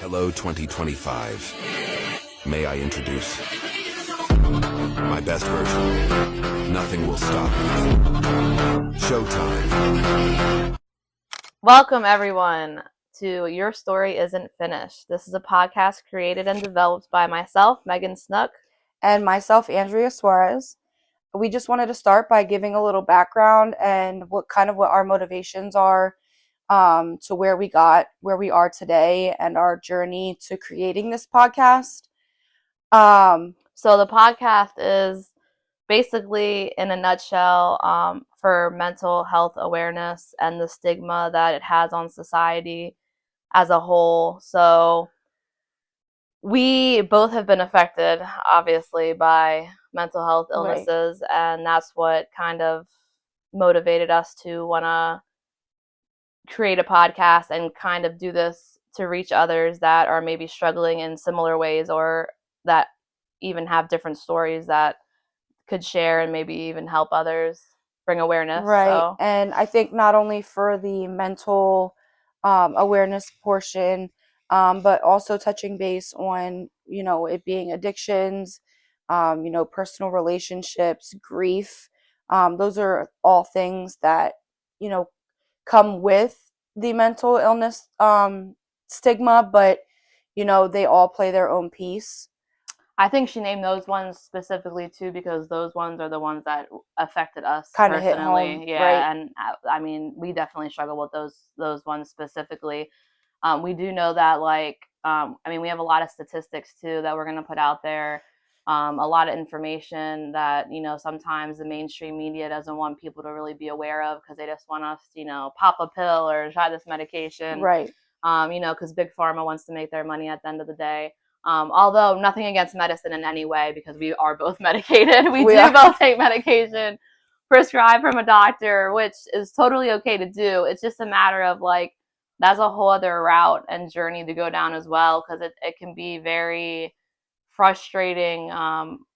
Hello 2025. May I introduce my best version? Nothing will stop me. Showtime. Welcome everyone to Your Story Isn't Finished. This is a podcast created and developed by myself, Megan Snook. And myself, Andrea Suarez. We just wanted to start by giving a little background and what our motivations are to where we are today and our journey to creating this podcast. So the podcast is basically, in a nutshell, for mental health awareness and the stigma that it has on society as a whole. So we both have been affected, obviously, by mental health illnesses, right. And that's what kind of motivated us to want to create a podcast and kind of do this to reach others that are maybe struggling in similar ways or that even have different stories that could share and maybe even help others bring awareness. Right. So. And I think not only for the mental awareness portion, but also touching base on, it being addictions, personal relationships, grief. Those are all things that, come with the mental illness stigma, but, they all play their own piece. I think she named those ones specifically too because those ones are the ones that affected us kind of personally. Hit home, yeah, right? And I mean, we definitely struggle with those ones specifically. We do know that, we have a lot of statistics too that we're going to put out there. A lot of information that, sometimes the mainstream media doesn't want people to really be aware of because they just want us to, pop a pill or try this medication. Right. Because Big Pharma wants to make their money at the end of the day. Although nothing against medicine in any way because we are both medicated. We do both take medication prescribed from a doctor, which is totally okay to do. It's just a matter of that's a whole other route and journey to go down as well because it can be very frustrating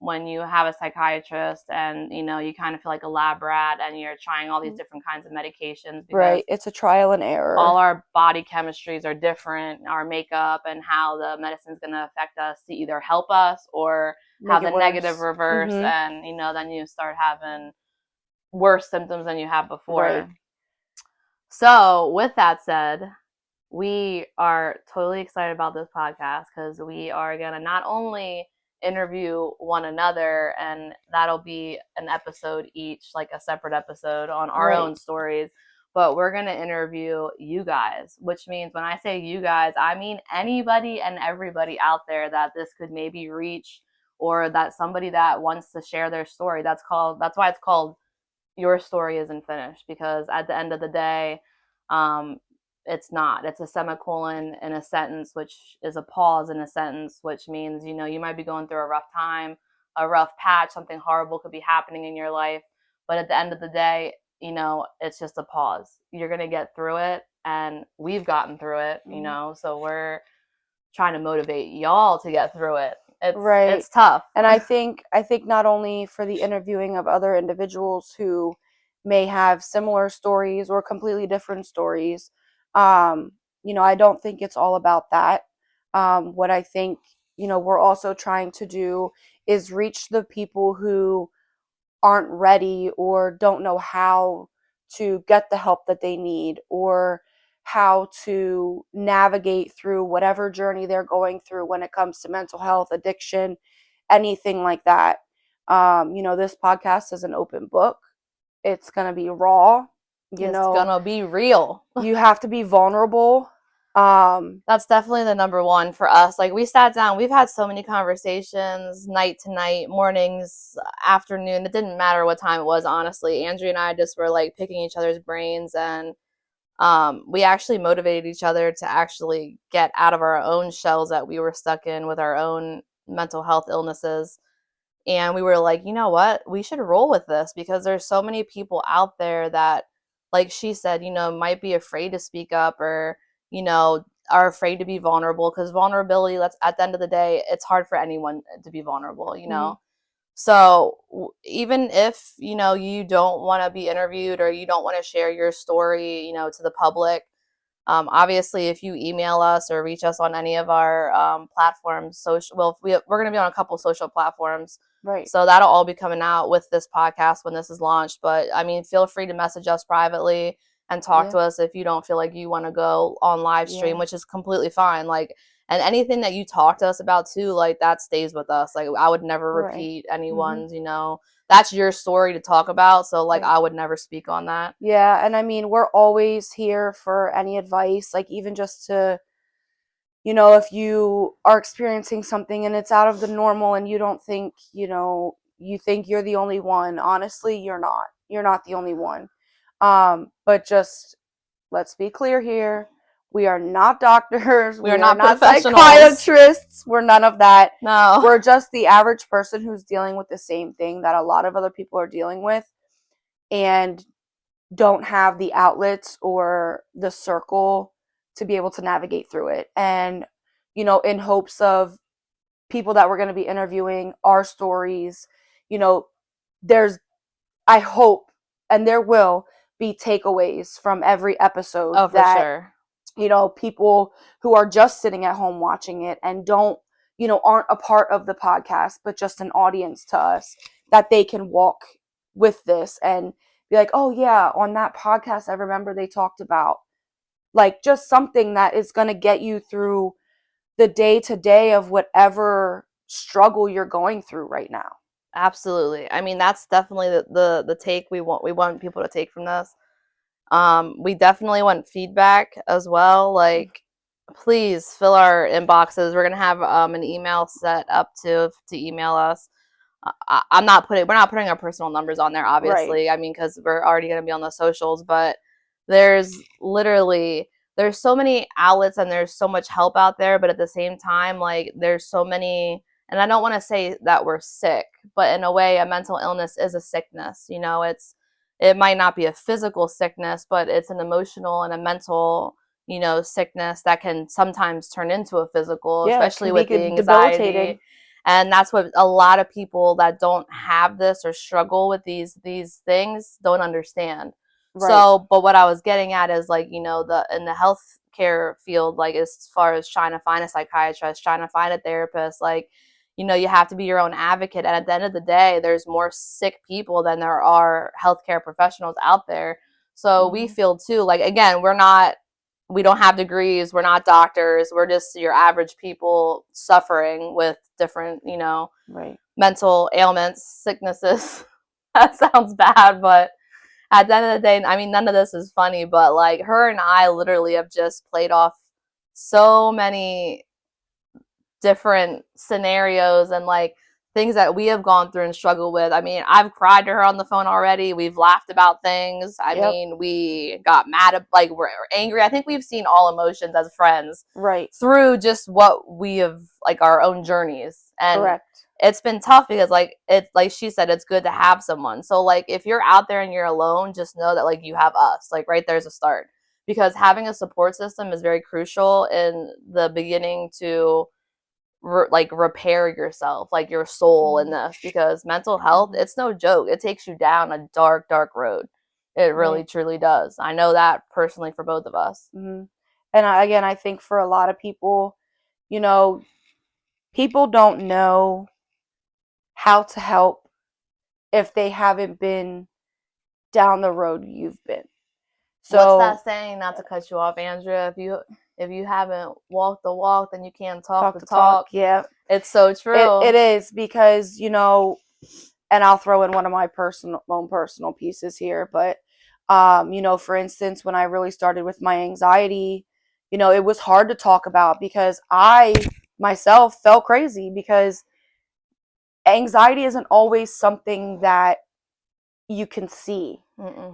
when you have a psychiatrist and you kind of feel like a lab rat and you're trying all these different kinds of medications because right, it's a trial and error. All our body chemistries are different, our makeup and how the medicine's going to affect us to either help us or have the negative reverse. And then you start having worse symptoms than you have before. Right. So with that said, we are totally excited about this podcast because we are going to not only interview one another, and that'll be an episode each, like a separate episode on our own stories, but we're going to interview you guys, which means when I say you guys, I mean anybody and everybody out there that this could maybe reach or that somebody that wants to share their story. That's why it's called Your Story Isn't Finished, because at the end of the day, it's not. It's a semicolon in a sentence, which is a pause in a sentence, which means, you might be going through a rough time, a rough patch, something horrible could be happening in your life. But at the end of the day, it's just a pause. You're going to get through it. And we've gotten through it, so we're trying to motivate y'all to get through it. It's tough. And I think not only for the interviewing of other individuals who may have similar stories or completely different stories, I don't think it's all about that. What I think, we're also trying to do is reach the people who aren't ready or don't know how to get the help that they need or how to navigate through whatever journey they're going through when it comes to mental health, addiction, anything like that. This podcast is an open book. It's going to be raw. It's gonna be real. You have to be vulnerable. That's definitely the number one for us. We sat down, we've had so many conversations, night to night, mornings, afternoon. It didn't matter what time it was, honestly. Andrea and I just were picking each other's brains, and we actually motivated each other to actually get out of our own shells that we were stuck in with our own mental health illnesses. And we were like, you know what? We should roll with this because there's so many people out there that, like she said, might be afraid to speak up or, are afraid to be vulnerable because vulnerability, at the end of the day, it's hard for anyone to be vulnerable, Mm-hmm. So even if, you don't want to be interviewed or you don't want to share your story, to the public, Obviously, if you email us or reach us on any of our platforms, we're going to be on a couple social platforms. Right. So that'll all be coming out with this podcast when this is launched. But I mean, feel free to message us privately and talk to us if you don't feel like you want to go on live stream, which is completely fine. Like, and anything that you talk to us about too, like that stays with us. Like, I would never repeat anyone's, that's your story to talk about. So like, I would never speak on that. Yeah. And I mean, we're always here for any advice, like even just to, if you are experiencing something and it's out of the normal and you don't think, you think you're the only one. Honestly, you're not. You're not the only one. But just let's be clear here. We are not doctors. We are not psychiatrists. We're none of that. No. We're just the average person who's dealing with the same thing that a lot of other people are dealing with and don't have the outlets or the circle to be able to navigate through it. And, in hopes of people that we're going to be interviewing, our stories, I hope, and there will be takeaways from every episode people who are just sitting at home watching it and aren't a part of the podcast, but just an audience to us, that they can walk with this and be like, oh yeah, on that podcast, I remember they talked about, like, just something that is going to get you through the day to day of whatever struggle you're going through right now. Absolutely. I mean, that's definitely the take we want people to take from this. We definitely want feedback as well. Like, please fill our inboxes. We're gonna have an email set up to email us. We're not putting our personal numbers on there, obviously. I mean, because we're already gonna be on the socials, but there's so many outlets and there's so much help out there, but at the same time, like, there's so many, and I don't want to say that we're sick, but in a way, a mental illness is a sickness. It might not be a physical sickness, but it's an emotional and a mental, sickness that can sometimes turn into a physical, especially with the anxiety. And that's what a lot of people that don't have this or struggle with these things don't understand. Right. So, but what I was getting at is, like, in the healthcare field, like, as far as trying to find a psychiatrist, trying to find a therapist, like, you have to be your own advocate. And at the end of the day, there's more sick people than there are healthcare professionals out there. So we feel too, like, again, we don't have degrees. We're not doctors. We're just your average people suffering with different, mental ailments, sicknesses. That sounds bad, but at the end of the day, I mean, none of this is funny, but like, her and I literally have just played off so many different scenarios and like things that we have gone through and struggled with. I mean, I've cried to her on the phone already. We've laughed about things. I mean, we got mad at, like, we're angry. I think we've seen all emotions as friends, through just what we have, like, our own journeys. And it's been tough because, like, like she said, it's good to have someone. So, like, if you're out there and you're alone, just know that, like, you have us. Like, right there's a start, because having a support system is very crucial in the beginning to repair yourself, like your soul in this, because mental health, it's no joke. It takes you down a dark road. It really truly does. I know that personally for both of us. And I think for a lot of people, people don't know how to help if they haven't been down the road you've been. So what's that saying, not to cut you off, Andrea? If you haven't walked the walk, then you can't talk the talk. Yeah. It's so true. It is, because, and I'll throw in one of my own personal pieces here, but, for instance, when I really started with my anxiety, it was hard to talk about because I myself felt crazy, because anxiety isn't always something that you can see.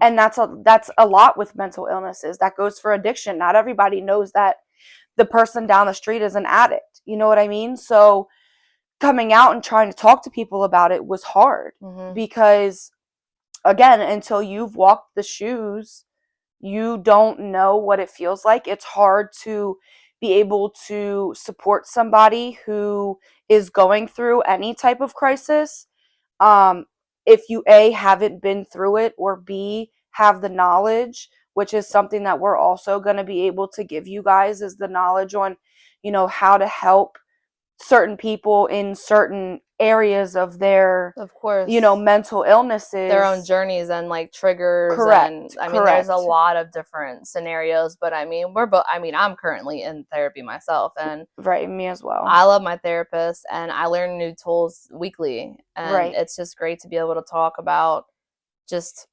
And that's a lot with mental illnesses. That goes for addiction. Not everybody knows that the person down the street is an addict. You know what I mean? So coming out and trying to talk to people about it was hard, because, again, until you've walked the shoes, you don't know what it feels like. It's hard to be able to support somebody who is going through any type of crisis. If you A, haven't been through it, or B, have the knowledge which is something that we're also going to be able to give you guys, is the knowledge on, how to help certain people in certain areas of their, Of course, mental illnesses, their own journeys and like triggers. Correct. And I mean, there's a lot of different scenarios, but I mean, I'm currently in therapy myself, and Right, me as well. I love my therapist, and I learn new tools weekly, and Right. it's just great to be able to talk about just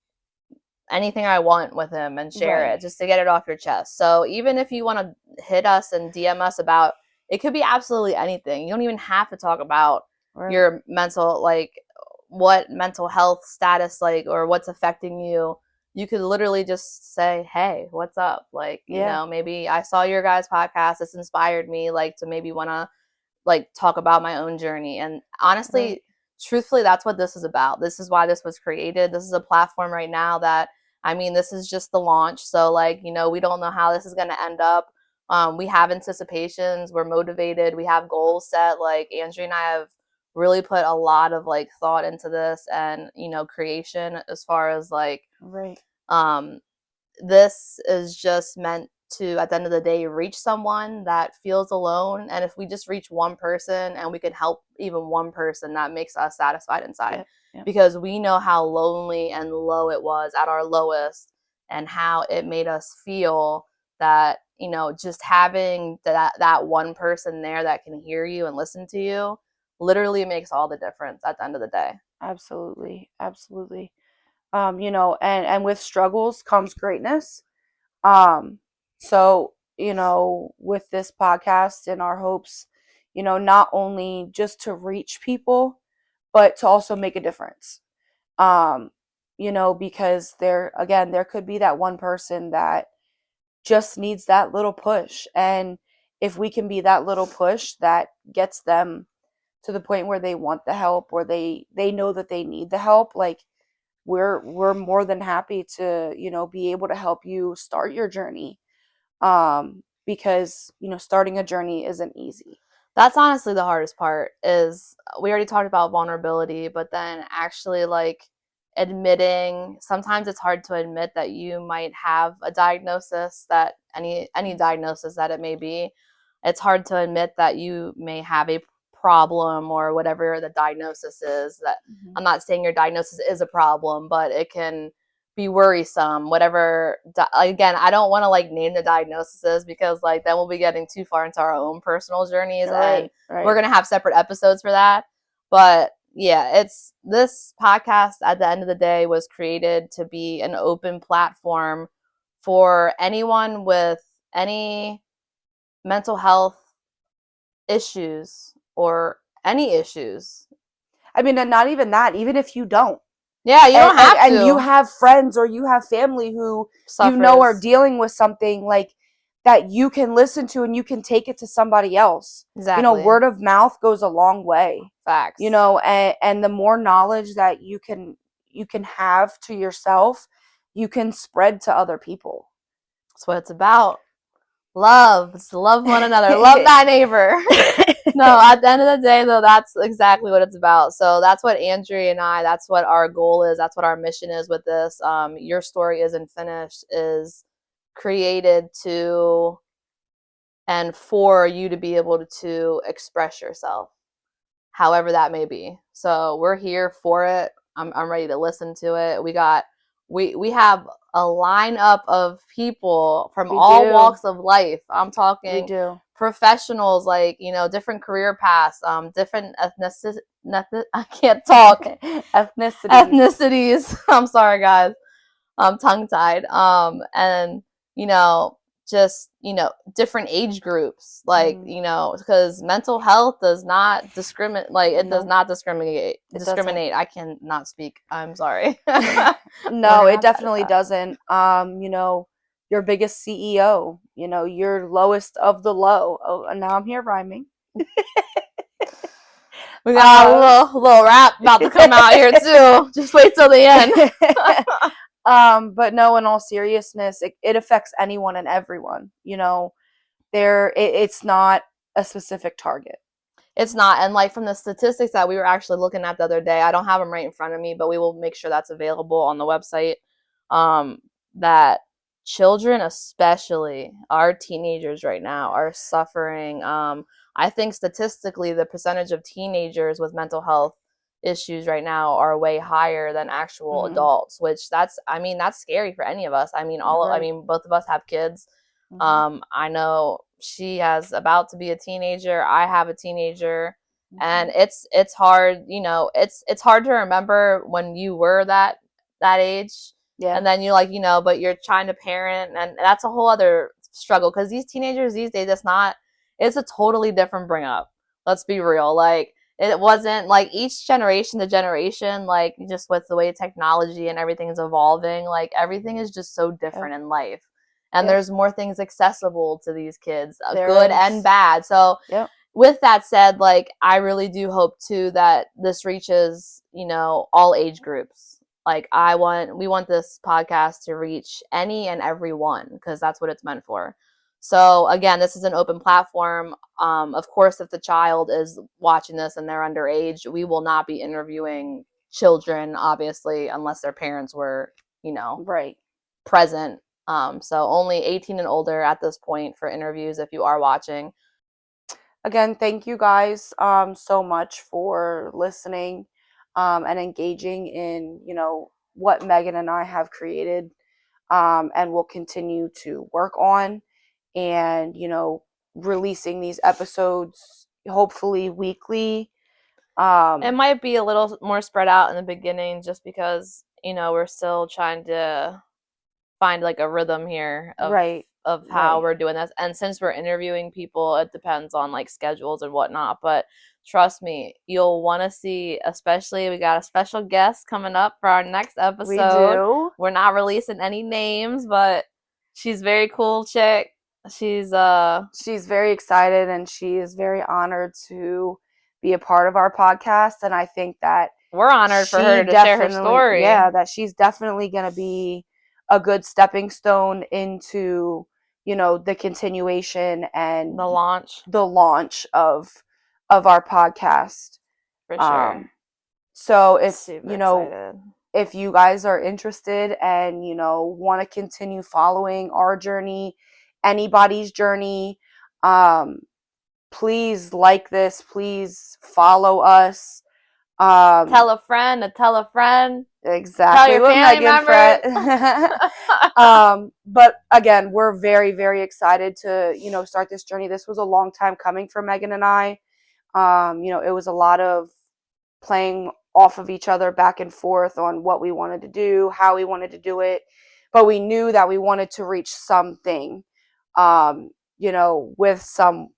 anything I want with him and share Right. it, just to get it off your chest. So even if you want to hit us and DM us about, it could be absolutely anything. You don't even have to talk about Right. your mental, like what mental health status, like, or what's affecting you. You could literally just say, hey, what's up? Like, Yeah. maybe I saw your guys' podcast. This inspired me, like, to maybe want to like talk about my own journey. And honestly, Right. truthfully, that's what this is about. This is why this was created. This is a platform right now that, I mean, this is just the launch. So like, we don't know how this is going to end up. We have anticipations. We're motivated. We have goals set. Like Andrea and I have really put a lot of like thought into this, and, creation, as far as like, Right. this is just meant to, at the end of the day, reach someone that feels alone. And if we just reach one person and we can help even one person, that makes us satisfied inside. Yep. Because we know how lonely and low it was at our lowest, and how it made us feel that, just having that one person there that can hear you and listen to you literally makes all the difference at the end of the day. Absolutely. Absolutely. And with struggles comes greatness. So, with this podcast and our hopes, not only just to reach people, but to also make a difference. Because there could be that one person that just needs that little push. And if we can be that little push that gets them to the point where they want the help, or they know that they need the help, like, we're more than happy to, be able to help you start your journey. Because, starting a journey isn't easy. That's honestly the hardest part. Is we already talked about vulnerability, but then actually like admitting, sometimes it's hard to admit that you might have a diagnosis, that any diagnosis that it may be. It's hard to admit that you may have a problem, or whatever the diagnosis is. That I'm not saying your diagnosis is a problem, but it can be worrisome, whatever. Again, I don't want to like name the diagnoses, because like then we'll be getting too far into our own personal journeys, and we're going to have separate episodes for that. But yeah, it's, this podcast at the end of the day was created to be an open platform for anyone with any mental health issues or any issues. I mean, and not even that, even if you don't. Yeah, you don't have to. And you have friends or you have family who Suffers. Are dealing with something, like, that you can listen to, and you can take it to somebody else. Exactly. Word of mouth goes a long way. Facts. And the more knowledge that you can have to yourself, you can spread to other people. That's what it's about. Love. It's love one another. Love thy neighbor. No, at the end of the day, though, that's exactly what it's about. So that's what Andrea and I, that's what our goal is. That's what our mission is with this. Your Story Isn't Finished is created to and for you to be able to express yourself, however that may be. So we're here for it. I'm ready to listen to it. We have a lineup of people from all walks of life. I'm talking We do. professionals, like, different career paths, different I can't talk. Ethnicities. I'm sorry, guys. I'm tongue-tied. And, just, different age groups, like, because mental health does not discriminate, like, it does not discriminate. I cannot speak. I'm sorry. No, it definitely doesn't. Your biggest CEO, your lowest of the low. Oh, and now I'm here rhyming. We got a little rap about to come out here too. Just wait till the end. But no, in all seriousness, it affects anyone and everyone. It's not a specific target. It's not. And like from the statistics that we were actually looking at the other day, I don't have them right in front of me, but we will make sure that's available on the website. That children, especially our teenagers right now, are suffering. I think statistically, the percentage of teenagers with mental health issues right now are way higher than actual Mhm. adults, which that's scary for any of us. I Right. mean both of us have kids. Mhm. I know she has about to be a teenager. I have a teenager, and Mhm. it's hard, it's hard to remember when you were that age, Yeah. and then you like, but you're trying to parent, and that's a whole other struggle because these teenagers these days, it's a totally different bring up. Let's be real. Like, it wasn't like each generation to generation, like just with the way technology and everything is evolving, like everything is just so Yep. different in life. And Yep. there's more things accessible to these kids, There good is. and bad. So Yep. with that said, like, I really do hope too that this reaches, all age groups. Like, we want this podcast to reach any and every one, because that's what it's meant for. So again, this is an open platform. Of course, if the child is watching this and they're underage, we will not be interviewing children, obviously, unless their parents were, Right. present. So only 18 and older at this point for interviews if you are watching. Again, thank you guys so much for listening and engaging in, what Megan and I have created and will continue to work on, and, releasing these episodes hopefully weekly. It Um, might be a little more spread out in the beginning just because, we're still trying to find like a rhythm here right, of how right. we're doing this. And since we're interviewing people, it depends on like schedules and whatnot. But trust me, you'll want to see, especially we got a special guest coming up for our next We episode. do. We're not releasing any names, but she's very cool chick. She's She's very excited and she is very honored to be a part of our podcast. And I think that we're honored for her to share her story. that she's definitely going to be a good stepping stone into, the continuation and The launch, the launch of our podcast. for sure. So if, Super excited. if you guys are interested and, want to continue following our journey, anybody's journey, please like this, please follow us. Tell a friend to tell a friend. Exactly. Tell your what family Megan members. but again, we're very, very excited to, start this journey. This was a long time coming for Megan and I. It was a lot of playing off of each other back and forth on what we wanted to do, how we wanted to do it. But we knew that we wanted to reach something, with some,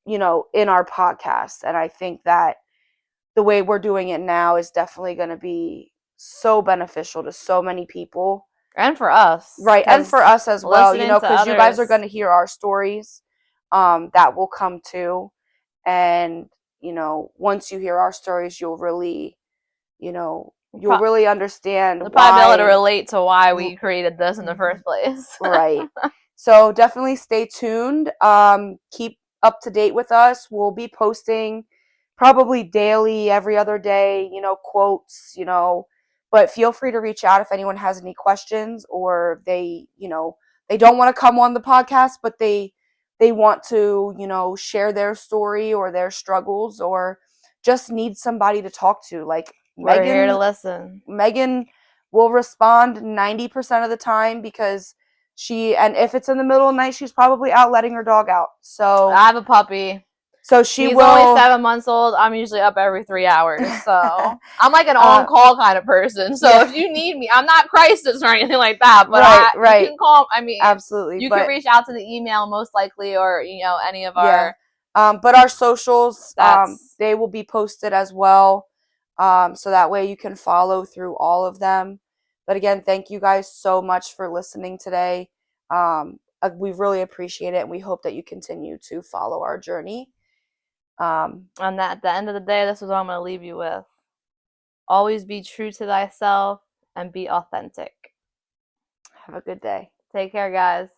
in our podcast. And I think that the way we're doing it now is definitely going to be so beneficial to so many people. And for us. Right. And for us as well, because you guys are going to hear our stories that will come too. And, once you hear our stories, you'll really, you'll really understand you'll probably be able to relate to why we created this in the first place. Right. So definitely stay tuned. Keep up to date with us. We'll be posting probably daily, every other day, quotes, but feel free to reach out if anyone has any questions, or they, they don't want to come on the podcast, but they want to, share their story or their struggles, or just need somebody to talk to. Like, we're here to listen. Megan will respond 90% of the time, because and if it's in the middle of the night, she's probably out letting her dog out. So I have a puppy. So she's only 7 months old. I'm usually up every 3 hours. So I'm like an on-call kind of person. So if you need me, I'm not crisis or anything like that. But you can call. I mean, absolutely. You can reach out to the email most likely, or any of our. But our socials, they will be posted as well. So that way you can follow through all of them. But again, thank you guys so much for listening today. We really appreciate it, and we hope that you continue to follow our journey. And that at the end of the day, this is what I'm going to leave you with. Always be true to thyself and be authentic. Have a good day. Take care, guys.